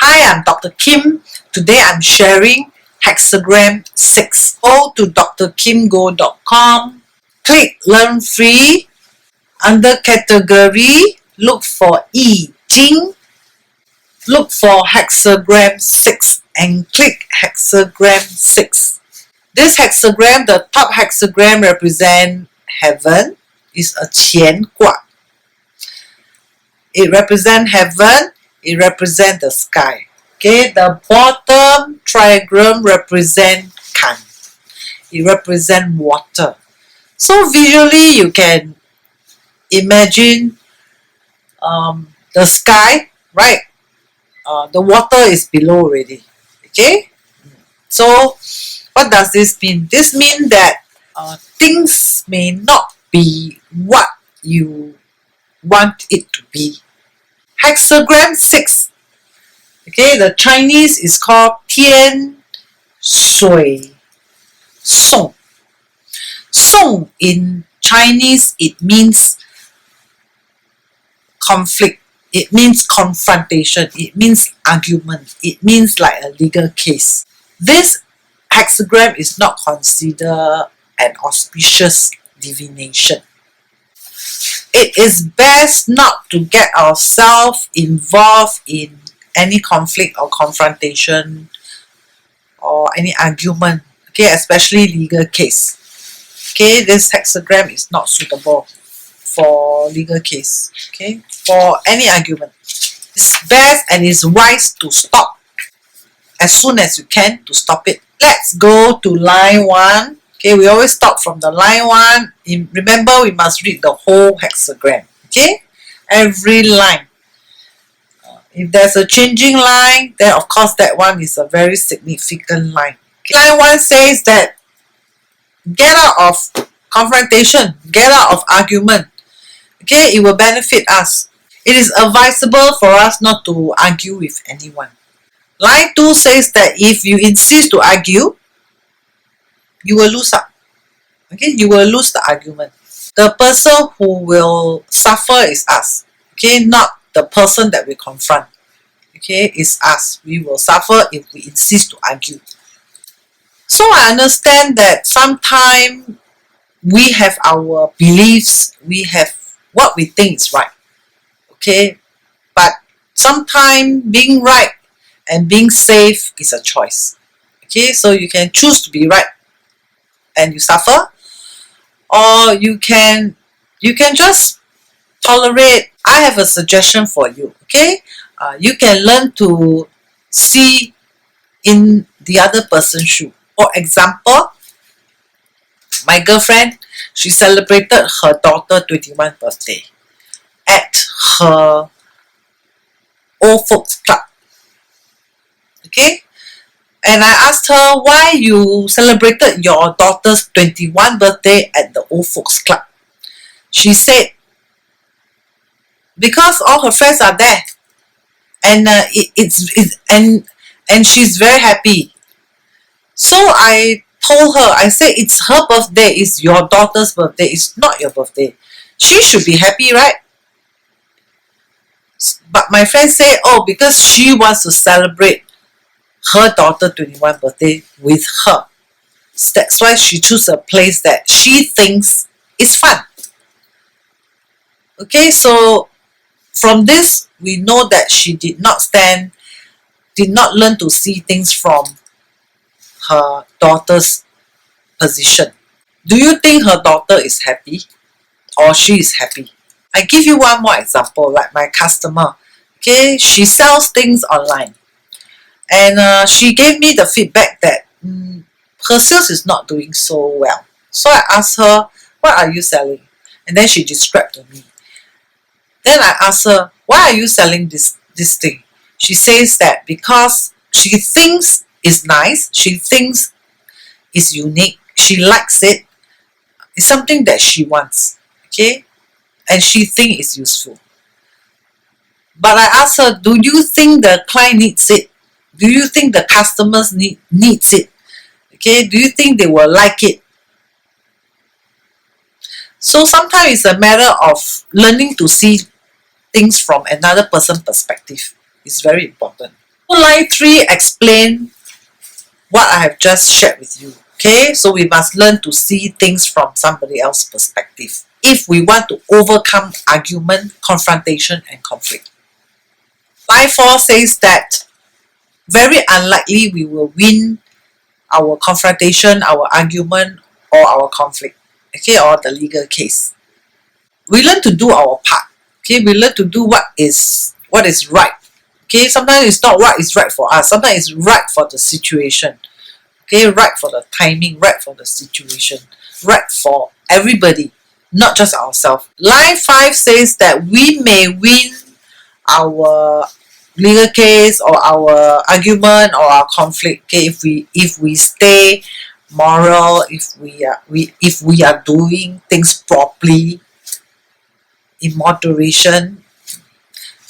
Hi, I'm Dr. Kim. Today I'm sharing Hexagram 6. Go to drkimgo.com, click Learn Free. Under Category, look for I-Ching, look for Hexagram 6 and click Hexagram 6. This hexagram, the top hexagram represents heaven, is a 乾卦. It represents heaven, it represents the sky. Okay, the bottom trigram represents kan. It represents water. So visually you can imagine the sky, right? The water is below already. Okay, so what does this mean? This means that things may not be what you want it to be. Hexagram 6. Okay, the Chinese is called Tian Shui Song. Song in Chinese, it means conflict, it means confrontation, it means argument, it means like a legal case. This hexagram is not considered an auspicious divination. It is best not to get ourselves involved in any conflict or confrontation or any argument, okay, especially legal case. Okay, this hexagram is not suitable for legal case, okay, for any argument. It's best and it's wise to stop as soon as you can to stop it. Let's go to line 1. Okay, we always stop from the line 1. Remember, we must read the whole hexagram. Okay, every line. If there's a changing line, then of course that one is a very significant line. Okay. Line 1 says that get out of confrontation, get out of argument. Okay, it will benefit us. It is advisable for us not to argue with anyone. Line 2 says that if you insist to argue, you will lose up. Okay, you will lose the argument. The person who will suffer is us. Okay, not the person that we confront. Okay, it's us. We will suffer if we insist to argue. So I understand that sometimes we have our beliefs, we have what we think is right. Okay, but sometimes being right and being safe is a choice. Okay, so you can choose to be right and you suffer, or you can just tolerate. I have a suggestion for you. Okay, you can learn to see in the other person's shoe. For example, my girlfriend, she celebrated her daughter's 21st birthday at her old folks club. Okay, and I asked her why you celebrated your daughter's 21st birthday at the old folks club. She said because all her friends are there, and and she's very happy. So I told her, I said it's her birthday, it's your daughter's birthday, it's not your birthday. She should be happy, right? But my friend say, oh, because she wants to celebrate her daughter's 21st birthday with her. That's why she chose a place that she thinks is fun. Okay, so from this, we know that she did not learn to see things from her daughter's position. Do you think her daughter is happy or she is happy? I give you one more example, like my customer. Okay, she sells things online, and she gave me the feedback that her sales is not doing so well. So I asked her, what are you selling? And then she described to me. Then I asked her, why are you selling this thing? She says that because she thinks it's nice, she thinks it's unique, she likes it, it's something that she wants, okay, and she thinks it's useful. But I asked her, do you think the client needs it? Do you think the customers needs it? Okay, do you think they will like it? So sometimes it's a matter of learning to see things from another person's perspective. It's very important. So line 3 explain what I have just shared with you. Okay, so we must learn to see things from somebody else's perspective if we want to overcome argument, confrontation, and conflict. Line 4 says that very unlikely we will win our confrontation, our argument, or our conflict, okay, or the legal case. We learn to do our part. Okay, we learn to do what is right. Okay, sometimes it's not what is right for us. Sometimes it's right for the situation. Okay, right for the timing, right for the situation, right for everybody, not just ourselves. Line 5 says that we may win our legal case or our argument or our conflict, okay, if we stay moral, if we are doing things properly, in moderation.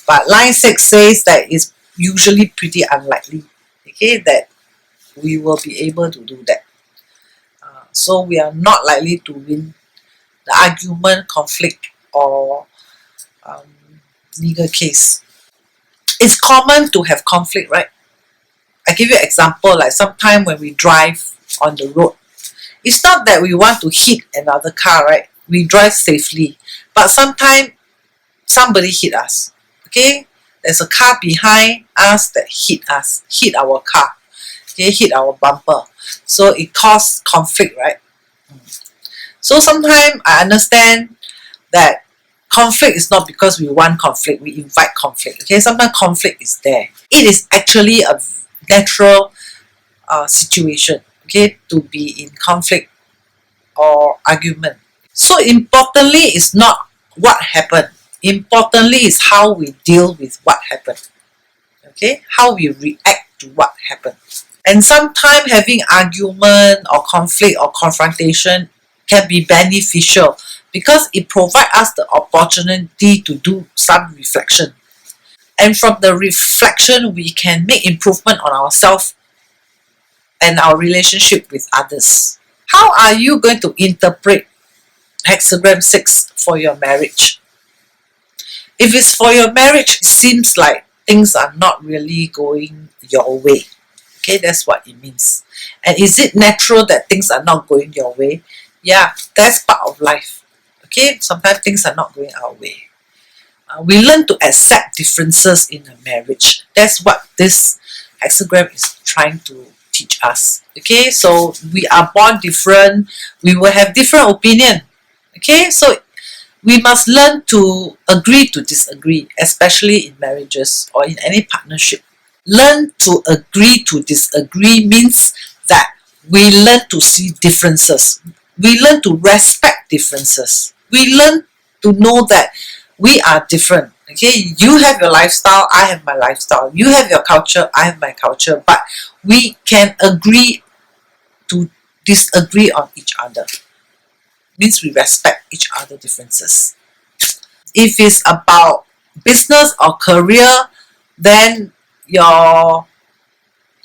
But line 6 says that it's usually pretty unlikely, okay, that we will be able to do that. So we are not likely to win the argument, conflict, or legal case. It's common to have conflict, right? I give you an example, like sometime when we drive on the road, it's not that we want to hit another car, right? We drive safely, but sometimes somebody hit us, okay? There's a car behind us that hit our car, okay, hit our bumper. So it caused conflict, right? So sometimes I understand that conflict is not because we want conflict, we invite conflict, okay? Sometimes conflict is there. It is actually a natural situation, okay, to be in conflict or argument. So importantly is not what happened. Importantly is how we deal with what happened, okay, how we react to what happened. And sometimes having argument or conflict or confrontation can be beneficial because it provides us the opportunity to do some reflection. And from the reflection, we can make improvement on ourselves and our relationship with others. How are you going to interpret Hexagram 6 for your marriage? If it's for your marriage, it seems like things are not really going your way. Okay, that's what it means. And is it natural that things are not going your way? Yeah, that's part of life. Okay, sometimes things are not going our way. We learn to accept differences in a marriage. That's what this hexagram is trying to teach us. Okay, so we are born different. We will have different opinion. Okay, so we must learn to agree to disagree, especially in marriages or in any partnership. Learn to agree to disagree means that we learn to see differences. We learn to respect differences. We learn to know that we are different. Okay, you have your lifestyle, I have my lifestyle. You have your culture, I have my culture. But we can agree to disagree on each other. Means we respect each other's differences. If it's about business or career, then your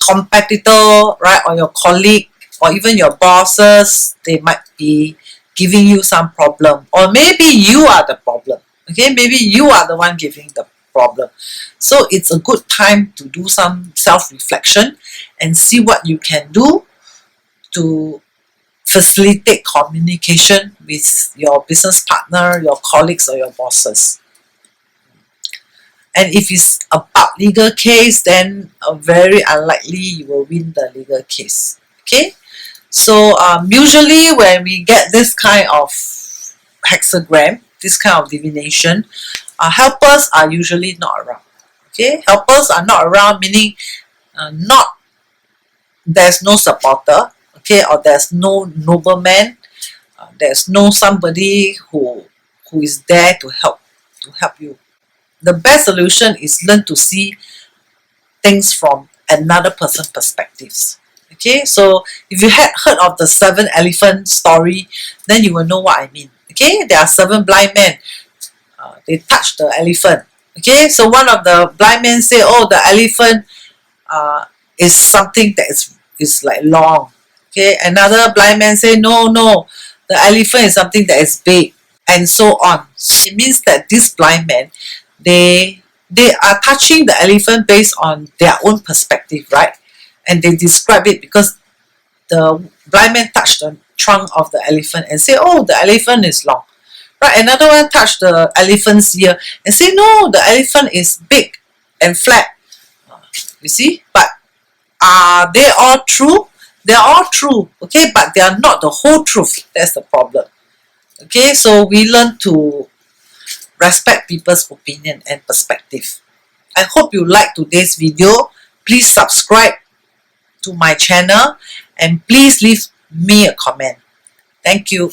competitor, right, or your colleague, or even your bosses, they might be giving you some problem, or maybe you are the problem. Okay, maybe you are the one giving the problem. So it's a good time to do some self-reflection and see what you can do to facilitate communication with your business partner, your colleagues, or your bosses. And if it's about legal case, then very unlikely you will win the legal case. Okay, so usually when we get this kind of hexagram, this kind of divination, helpers are usually not around. Okay, helpers are not around, meaning there's no supporter, okay, or there's no nobleman, there's no somebody who is there to help you. The best solution is learn to see things from another person's perspectives. Okay, so if you had heard of the 7 elephant story, then you will know what I mean. Okay, there are 7 blind men. They touch the elephant. Okay, so one of the blind men say, oh, the elephant is something that is like long. Okay, another blind man say, no, the elephant is something that is big, and so on. So it means that this blind man, they they are touching the elephant based on their own perspective, right? And they describe it because the blind man touched the trunk of the elephant and say, oh, the elephant is long. Right, another one touched the elephant's ear and say, no, the elephant is big and flat. You see, but are they all true? They are all true, okay, but they are not the whole truth. That's the problem. Okay, so we learn to respect people's opinion and perspective. I hope you like today's video. Please subscribe to my channel and please leave me a comment. Thank you.